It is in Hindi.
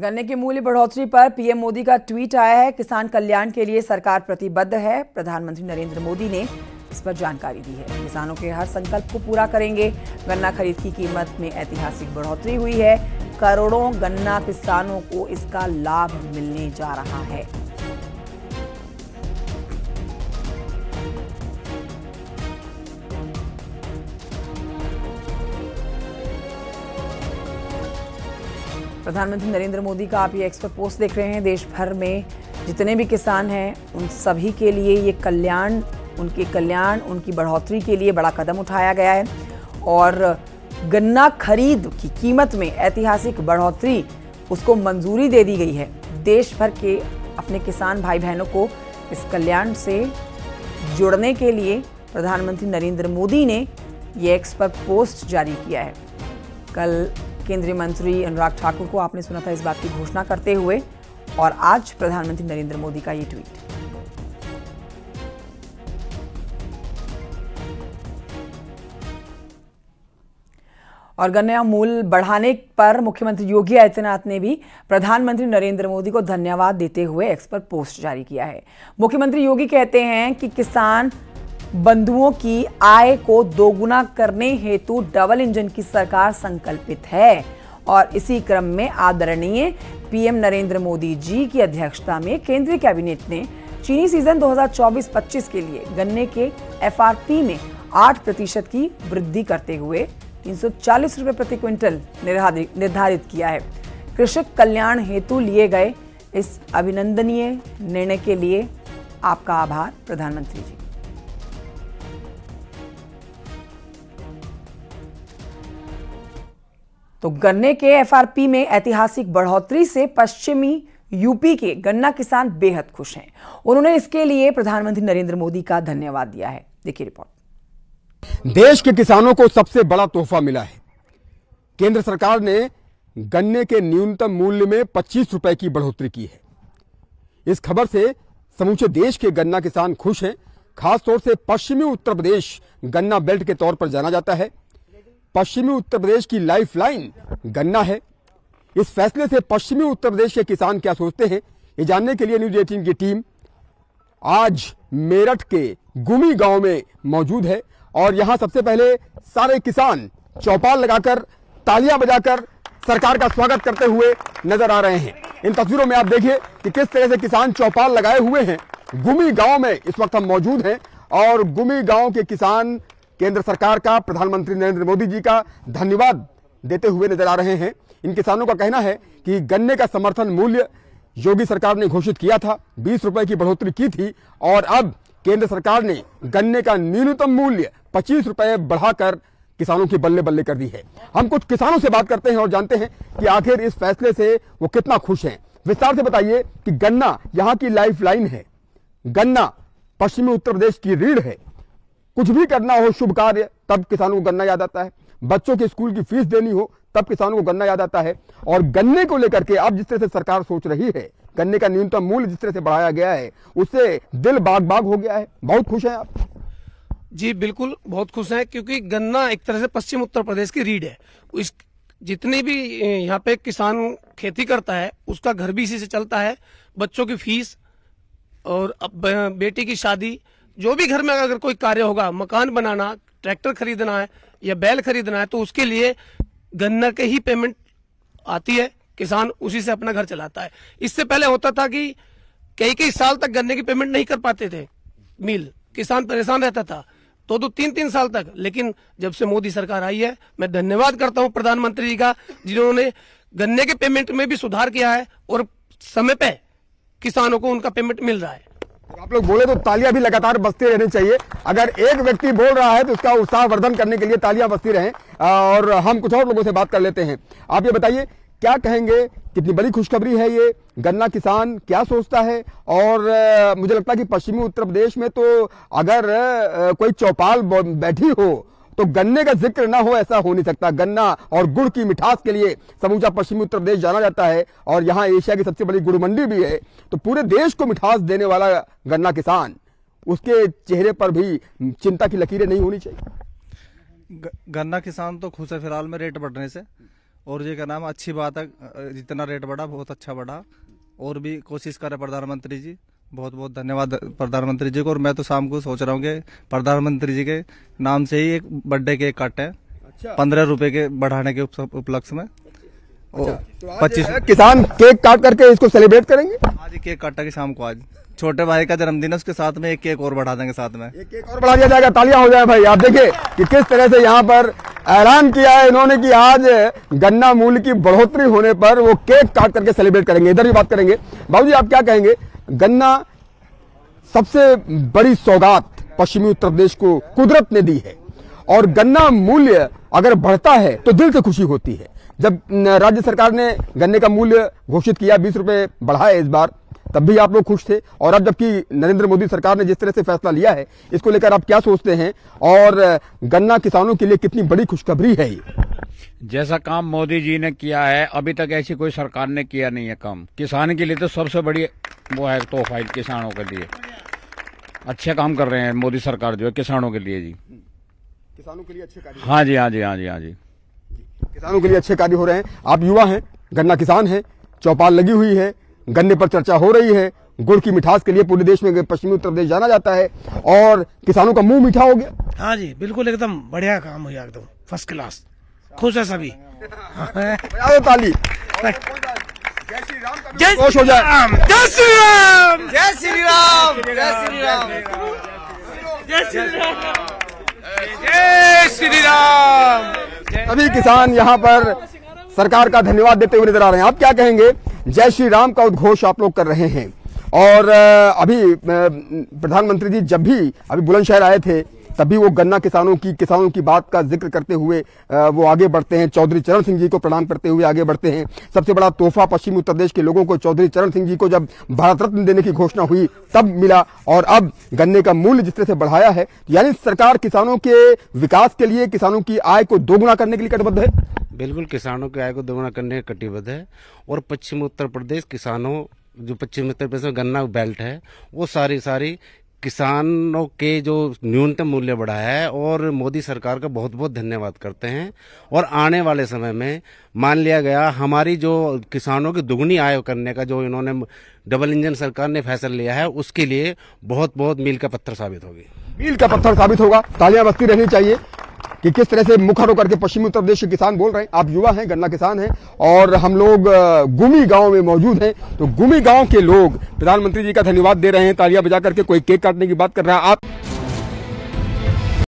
गन्ने की मूल्य बढ़ोतरी पर पीएम मोदी का ट्वीट आया है। किसान कल्याण के लिए सरकार प्रतिबद्ध है। प्रधानमंत्री नरेंद्र मोदी ने इस पर जानकारी दी है। किसानों के हर संकल्प को पूरा करेंगे। गन्ना खरीद की कीमत में ऐतिहासिक बढ़ोतरी हुई है। करोड़ों गन्ना किसानों को इसका लाभ मिलने जा रहा है। प्रधानमंत्री नरेंद्र मोदी का आप ये एक्स पर पोस्ट देख रहे हैं। देश भर में जितने भी किसान हैं उन सभी के लिए ये कल्याण, उनकी बढ़ोतरी के लिए बड़ा कदम उठाया गया है और गन्ना खरीद की कीमत में ऐतिहासिक बढ़ोतरी उसको मंजूरी दे दी गई है। देश भर के अपने किसान भाई बहनों को इस कल्याण से जुड़ने के लिए प्रधानमंत्री नरेंद्र मोदी ने ये एक्स पर पोस्ट जारी किया है। कल केंद्रीय मंत्री अनुराग ठाकुर को आपने सुना था इस बात की घोषणा करते हुए, और आज प्रधानमंत्री नरेंद्र मोदी का ये ट्वीट। और गन्ना मूल्य बढ़ाने पर मुख्यमंत्री योगी आदित्यनाथ ने भी प्रधानमंत्री नरेंद्र मोदी को धन्यवाद देते हुए एक्स पर पोस्ट जारी किया है। मुख्यमंत्री योगी कहते हैं कि किसान बंधुओं की आय को दोगुना करने हेतु डबल इंजन की सरकार संकल्पित है और इसी क्रम में आदरणीय पीएम नरेंद्र मोदी जी की अध्यक्षता में केंद्रीय कैबिनेट ने चीनी सीजन 2024-25 के लिए गन्ने के एफआरपी में 8% की वृद्धि करते हुए 340 रुपए प्रति क्विंटल निर्धारित किया है। कृषक कल्याण हेतु लिए गए इस अभिनंदनीय निर्णय के लिए आपका आभार प्रधानमंत्री जी। तो गन्ने के एफआरपी में ऐतिहासिक बढ़ोतरी से पश्चिमी यूपी के गन्ना किसान बेहद खुश हैं। उन्होंने इसके लिए प्रधानमंत्री नरेंद्र मोदी का धन्यवाद दिया है। देखिए रिपोर्ट। देश के किसानों को सबसे बड़ा तोहफा मिला है। केंद्र सरकार ने गन्ने के न्यूनतम मूल्य में 25 रुपए की बढ़ोतरी की है। इस खबर से समूचे देश के गन्ना किसान खुश हैं। खासतौर से पश्चिमी उत्तर प्रदेश गन्ना बेल्ट के तौर पर जाना जाता है। पश्चिमी उत्तर प्रदेश की लाइफलाइन गन्ना है। इस फैसले से पश्चिमी उत्तर प्रदेश के किसान क्या सोचते हैं, ये जानने के लिए न्यूज 18 की टीम आज मेरठ के गुमी गांव में मौजूद है और यहां सबसे पहले सारे किसान चौपाल लगाकर तालियां बजाकर सरकार का स्वागत करते हुए नजर आ रहे हैं। इन तस्वीरों में आप देखिए कि किस तरह से किसान चौपाल लगाए हुए हैं। गुमी गांव में इस वक्त हम मौजूद हैं और गुमी गांव के किसान केंद्र सरकार का, प्रधानमंत्री नरेंद्र मोदी जी का धन्यवाद देते हुए नजर आ रहे हैं। इन किसानों का कहना है कि गन्ने का समर्थन मूल्य योगी सरकार ने घोषित किया था, 20 रुपए की बढ़ोतरी की थी और अब केंद्र सरकार ने गन्ने का न्यूनतम मूल्य 25 रुपए बढ़ाकर किसानों की बल्ले बल्ले कर दी है। हम कुछ किसानों से बात करते हैं और जानते हैं कि आखिर इस फैसले से वो कितना खुश हैं। विस्तार से बताइए कि गन्ना यहाँ की लाइफलाइन है। गन्ना पश्चिमी उत्तर प्रदेश की रीढ़ है। कुछ भी करना हो शुभ कार्य तब किसानों को गन्ना याद आता है। बच्चों के स्कूल की फीस देनी हो तब किसानों को गन्ना याद आता है। और गन्ने को लेकर के अब जिस तरह से सरकार सोच रही है, गन्ने का न्यूनतम मूल्य जिस तरह से बढ़ाया गया है, उससे दिल बाग बाग हो गया है। बहुत खुश हैं आप? जी बिल्कुल, बहुत खुश हैं क्योंकि गन्ना एक तरह से पश्चिम उत्तर प्रदेश की रीढ़ है। इस जितने भी यहाँ पे किसान खेती करता है उसका घर भी इसी से चलता है। बच्चों की फीस और बेटी की शादी, जो भी घर में अगर कोई कार्य होगा, मकान बनाना, ट्रैक्टर खरीदना है या बैल खरीदना है, तो उसके लिए गन्ना के ही पेमेंट आती है। किसान उसी से अपना घर चलाता है। इससे पहले होता था कि कई साल तक गन्ने की पेमेंट नहीं कर पाते थे मिल, किसान परेशान रहता था 2-3 साल तक। लेकिन जब से मोदी सरकार आई है, मैं धन्यवाद करता हूं प्रधानमंत्री जी का, जिन्होंने गन्ने के पेमेंट में भी सुधार किया है और समय पे किसानों को उनका पेमेंट मिल रहा है। आप लोग बोले तो तालियां भी लगातार बजती रहनी चाहिए। अगर एक व्यक्ति बोल रहा है तो उसका उत्साहवर्धन करने के लिए तालियां बजती रहें। और हम कुछ और लोगों से बात कर लेते हैं। आप ये बताइए, क्या कहेंगे, कितनी बड़ी खुशखबरी है ये? गन्ना किसान क्या सोचता है? और मुझे लगता है कि पश्चिमी उत्तर प्रदेश में तो अगर कोई चौपाल बैठी हो तो गन्ने का जिक्र ना हो, ऐसा हो नहीं सकता। गन्ना और गुड़ की मिठास के लिए समूचा पश्चिमी उत्तर प्रदेश जाना जाता है और यहाँ एशिया की सबसे बड़ी गुड़ मंडी भी है। तो पूरे देश को मिठास देने वाला गन्ना किसान, उसके चेहरे पर भी चिंता की लकीरें नहीं होनी चाहिए। गन्ना किसान तो खुश है फिलहाल में रेट बढ़ने से, और ये क्या नाम अच्छी बात है, जितना रेट बढ़ा बहुत अच्छा बढ़ा, और भी कोशिश करे प्रधानमंत्री जी। बहुत बहुत धन्यवाद प्रधानमंत्री जी को। और मैं तो शाम को सोच रहा हूँ कि प्रधानमंत्री जी के नाम से ही एक बर्थडे केक काटे, 15 रुपए के बढ़ाने के उपलक्ष्य में। 25 किसान केक काट करके इसको सेलिब्रेट करेंगे। आज केक काटा कि शाम को, आज छोटे भाई का जन्मदिन है, उसके साथ में एक केक और बढ़ा देंगे, साथ में एक केक और बढ़ा दिया जाएगा। तालियां हो जाए भाई। आप देखिए कि किस तरह से यहाँ पर ऐलान किया है इन्होंने कि आज गन्ना मूल्य की बढ़ोतरी होने पर वो केक काट करके सेलिब्रेट करेंगे। इधर भी बात करेंगे। बाबूजी आप क्या कहेंगे? गन्ना सबसे बड़ी सौगात पश्चिमी उत्तर प्रदेश को कुदरत ने दी है, और गन्ना मूल्य अगर बढ़ता है तो दिल से खुशी होती है। जब राज्य सरकार ने गन्ने का मूल्य घोषित किया, 20 रुपए बढ़ाए इस बार, तब भी आप लोग खुश थे। और अब जबकि नरेंद्र मोदी सरकार ने जिस तरह से फैसला लिया है, इसको लेकर आप क्या सोचते हैं? और गन्ना किसानों के लिए कितनी बड़ी खुशखबरी है ये? जैसा काम मोदी जी ने किया है, अभी तक ऐसी कोई सरकार ने किया नहीं है काम। किसान के लिए तो सबसे बड़ी वो है तोहफा है किसानों के लिए। अच्छे काम कर रहे हैं मोदी सरकार जो है किसानों के लिए जी। किसानों के लिए अच्छे कार्य। हाँ जी, हाँ जी, हाँ जी, हाँ जी, किसानों के लिए अच्छे कार्य हो रहे हैं। आप युवा हैं, गन्ना किसान हैं, चौपाल लगी हुई है, गन्ने पर चर्चा हो रही है। गुड़ की मिठास के लिए पूरे देश में पश्चिमी उत्तर प्रदेश जाना जाता है, और किसानों का मुंह मीठा हो गया। हाँ जी बिल्कुल, एकदम बढ़िया काम हुआ, एकदम फर्स्ट क्लास, खुश है सभी। ताली। जय खुश हो जाए। जय श्री राम, जय श्री राम, जय श्री राम, जय श्री राम, जय श्री राम। सभी किसान यहाँ पर सरकार का धन्यवाद देते हुए नजर आ रहे हैं। आप क्या कहेंगे? जय श्री राम का उद्घोष आप लोग कर रहे हैं, और अभी प्रधानमंत्री जी जब भी अभी बुलंदशहर आए थे, तभी वो गन्ना किसानों की बात का जिक्र करते हुए वो आगे बढ़ते हैं। चौधरी चरण सिंह जी को प्रणाम करते हुए आगे बढ़ते हैं। सबसे बड़ा तोहफा पश्चिमी उत्तर प्रदेश के लोगों को चौधरी चरण सिंह जी को जब भारत रत्न देने की घोषणा हुई तब मिला, और अब गन्ने का मूल्य जिस तरह से बढ़ाया है, यानी सरकार किसानों के विकास के लिए, किसानों की आय को दोगुना करने के लिए कटिबद्ध है। बिल्कुल, किसानों की आय को दोगुना करने के कटिबद्ध है। और पश्चिमी उत्तर प्रदेश किसानों, जो पश्चिमी उत्तर प्रदेश में गन्ना बेल्ट है, वो सारी किसानों के जो न्यूनतम मूल्य बढ़ाया है, और मोदी सरकार का बहुत बहुत धन्यवाद करते हैं। और आने वाले समय में मान लिया गया हमारी जो किसानों की दुगनी आय करने का जो इन्होंने डबल इंजन सरकार ने फैसला लिया है, उसके लिए बहुत बहुत मील का पत्थर साबित होगी। मील का पत्थर साबित होगा। तालियां बजती रहनी चाहिए कि किस तरह से मुखर होकर के पश्चिमी उत्तर प्रदेश के किसान बोल रहे हैं। आप युवा हैं, गन्ना किसान हैं, और हम लोग गुमी गांव में मौजूद हैं। तो गुमी गांव के लोग प्रधानमंत्री जी का धन्यवाद दे रहे हैं, तालियां बजा करके। कोई केक काटने की बात कर रहा है। आप